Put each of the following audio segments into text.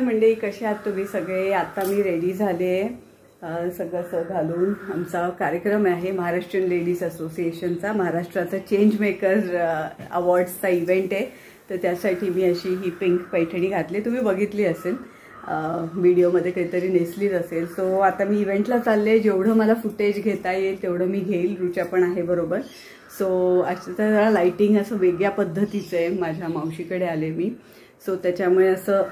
मंडळी, कशा आहात तुम्ही सगळे? आता मी रेडी झाले, सगळं घालून. आमचा कार्यक्रम आहे महाराष्ट्रीयन लेडीज असोसिएशनचा, महाराष्ट्राचा चेंज मेकर अवॉर्ड्सचा इव्हेंट आहे. तर त्यासाठी मी अशी ही पिंक पैठणी घातली, तुम्ही बघितली असेल व्हिडिओमध्ये, काहीतरी नेसलीच असेल. सो आता मी इव्हेंटला चालले, जेवढं मला फुटेज घेता येईल तेवढं मी घेईल. रुचा पण आहे बरोबर. सो आता जरा लाइटिंग असं वेगळ्या पद्धतीचं आहे. माझ्या मावशीकडे आले मी, सो त्याच्यामुळे असं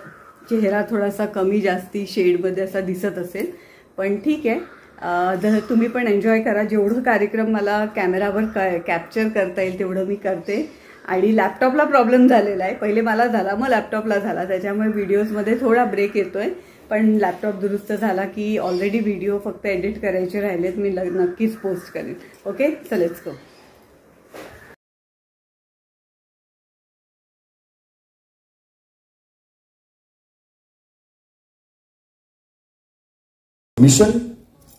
चेहरा थोडासा कमी जास्ती शेडमध्ये असा दिसत असेल, पण ठीक आहे. तुम्ही पण एन्जॉय करा. जेवढं कार्यक्रम मला कॅमेरावर कॅप्चर करता येईल तेवढं मी करते. आणि लॅपटॉपला प्रॉब्लेम झालेला आहे, पहिले मला झाला मग लॅपटॉपला झाला, त्याच्यामुळे व्हिडिओजमध्ये थोडा ब्रेक येतोय. पण लॅपटॉप दुरुस्त झाला की ऑलरेडी व्हिडिओ फक्त एडिट करायचे राहिलेत, मी नक्कीच पोस्ट करेन. Okay, so let's go. Mission,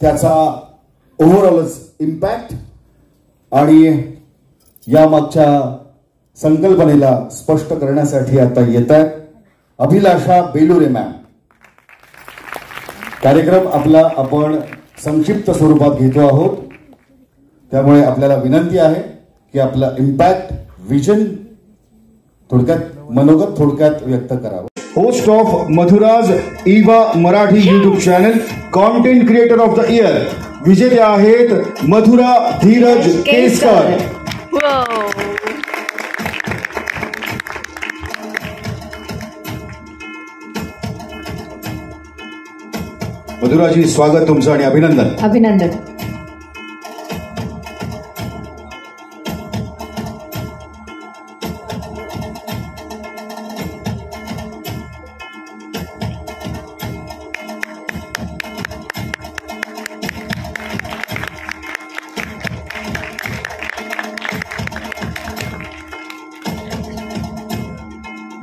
त्याचा ओव्हरऑलच इम्पॅक्ट आणि या मागच्या संकल्पनेला स्पष्ट करण्यासाठी आता येत आहे अभिलाषा बेलुरे मॅम. कार्यक्रम आपला आपण संक्षिप्त स्वरूपात घेतो आहोत, त्यामुळे आपल्याला विनंती आहे की आपला इम्पॅक्ट, विजन थोडक्यात, मनोगत थोडक्यात व्यक्त करावं. होस्ट ऑफ मधुराज इवा Marathi YouTube channel, content creator of the year, विजेत्या आहेत मधुरा धीरज केसकर. मधुराजी, स्वागत तुमचं आणि अभिनंदन. अभिनंदन.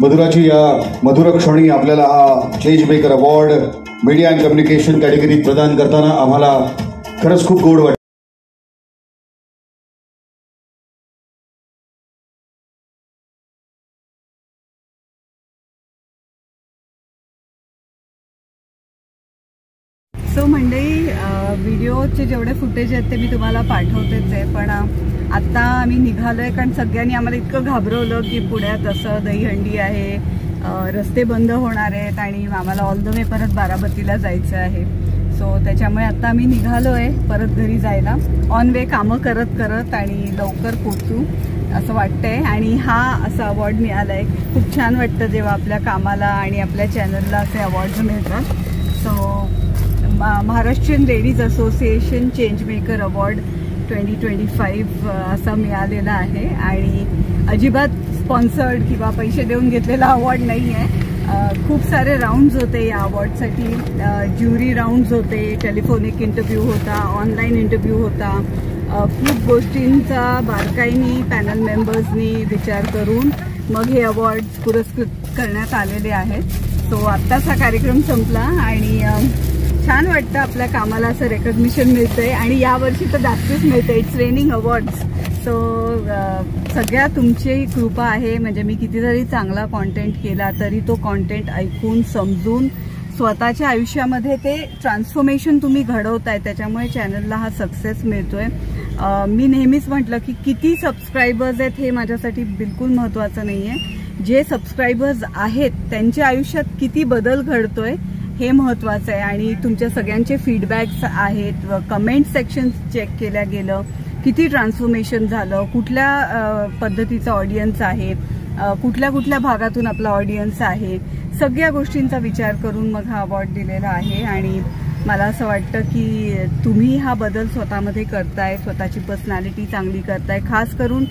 मधुराची या मधुर क्षणी आपल्याला हा change maker award media and communication कॅटेगरीत प्रदान करताना आम्हाला खरंच खूप गोड वाटतं. सो मंडळी, व्हिडिओचे जेवढे फुटेज आहेत ते मी तुम्हाला पाठवतेच आहे, पण आत्ता आम्ही निघालोय कारण सगळ्यांनी आम्हाला इतकं घाबरवलं की पुण्यात असं दहीहंडी आहे, रस्ते बंद होणार आहेत आणि आम्हाला ऑल द वे परत बारामतीला जायचं आहे. सो त्याच्यामुळे आता आम्ही निघालोय परत घरी जायला, ऑन वे कामं करत करत, आणि लवकर पोचू असं वाटतंय. आणि हा असा अवॉर्ड मिळाला आहे, खूप छान वाटतं जेव्हा आपल्या कामाला आणि आपल्या चॅनलला असे अवॉर्ड्स मिळतात. So Maharashtrian ladies association change maker award 2025 असा मिळालेला आहे. आणि अजिबात स्पॉन्सर्ड किंवा पैसे देऊन घेतलेला अवॉर्ड नाही आहे. खूप सारे राऊंड्स होते या अवॉर्डसाठी. ज्युरी राऊंड्स होते, टेलिफोनिक इंटरव्ह्यू होता, ऑनलाईन इंटरव्ह्यू होता. खूप गोष्टींचा बारकाईने पॅनल मेंबर्सनी विचार करून मग हे अवॉर्ड्स पुरस्कृत करण्यात आलेले आहेत. सो आत्ताच हा कार्यक्रम संपला आणि छान वाटतं, आपल्या कामाला असं रेकग्निशन मिळतंय आणि यावर्षी तर जास्तीच मिळतं. It's raining awards. सो सगळ्या तुमची कृपा आहे. म्हणजे मी कितीतरी चांगला कॉन्टेंट केला तरी तो कॉन्टेंट ऐकून समजून स्वतःच्या आयुष्यामध्ये ते ट्रान्सफॉर्मेशन तुम्ही घडवताय, त्याच्यामुळे चॅनलला हा सक्सेस मिळतोय. मी नेहमीच म्हटलं की किती सबस्क्रायबर्स आहेत हे माझ्यासाठी बिलकुल महत्त्वाचं नाही आहे. जे सबस्क्रायबर्स आहेत त्यांच्या आयुष्यात किती बदल घडतोय हे महत्त्वाचं आहे. आणि तुमच्या सगळ्यांचे फीडबॅक्स आहेत, कमेंट सेक्शन चेक केल्या गेलं, किती ट्रान्सफॉर्मेशन झालं, कुठल्या पद्धतीचा ऑडियन्स आहे, कुठल्या कुठल्या भागातून आपला ऑडियन्स आहे, सगळ्या गोष्टींचा विचार करून मग हा अवॉर्ड दिलेला आहे. आणि मला असं वाटतं की तुम्ही हा बदल स्वतःमध्ये करताय, स्वतःची पर्सनॅलिटी चांगली करताय. खास करून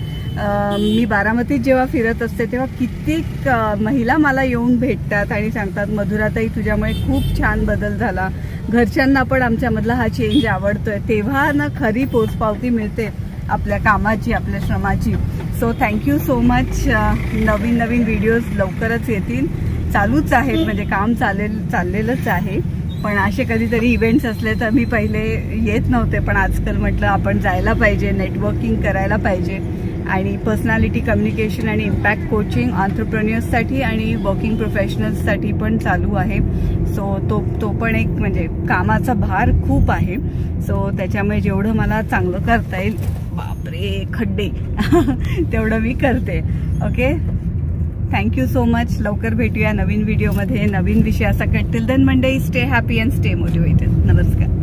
मी बारामतीत जेव्हा फिरत असते तेव्हा कित्येक महिला मला येऊन भेटतात आणि सांगतात, मधुराताई तुझ्यामुळे खूप छान बदल झाला, घरच्यांना पण आमच्यामधला हा चेंज आवडतोय. तेव्हा ना खरी पोचपावती मिळते आपल्या कामाची, आपल्या श्रमाची. So thank you so much. नवीन नवीन व्हिडिओज लवकरच येतील, चालूच आहेत, म्हणजे काम चाललेलंच आहे. पण असे कधीतरी इव्हेंट्स असले तर मी पहिले येत नव्हते, पण आजकाल म्हटलं आपण जायला पाहिजे, नेटवर्किंग करायला पाहिजे. आणि पर्सनॅलिटी कम्युनिकेशन आणि इम्पॅक्ट कोचिंग ऑन्ट्रप्रेन्युअर्ससाठी आणि वर्किंग प्रोफेशनल्ससाठी पण चालू आहे. सो तो पण एक म्हणजे कामाचा भार खूप आहे. सो त्याच्यामुळे जेवढं मला चांगलं करता येईल, बापरे खड्डे तेवढं मी करते. Okay, thank you so much. लवकर भेटूया नवीन व्हिडिओमध्ये नवीन विषयासकट. Till then Monday, stay happy and stay motivated. नमस्कार.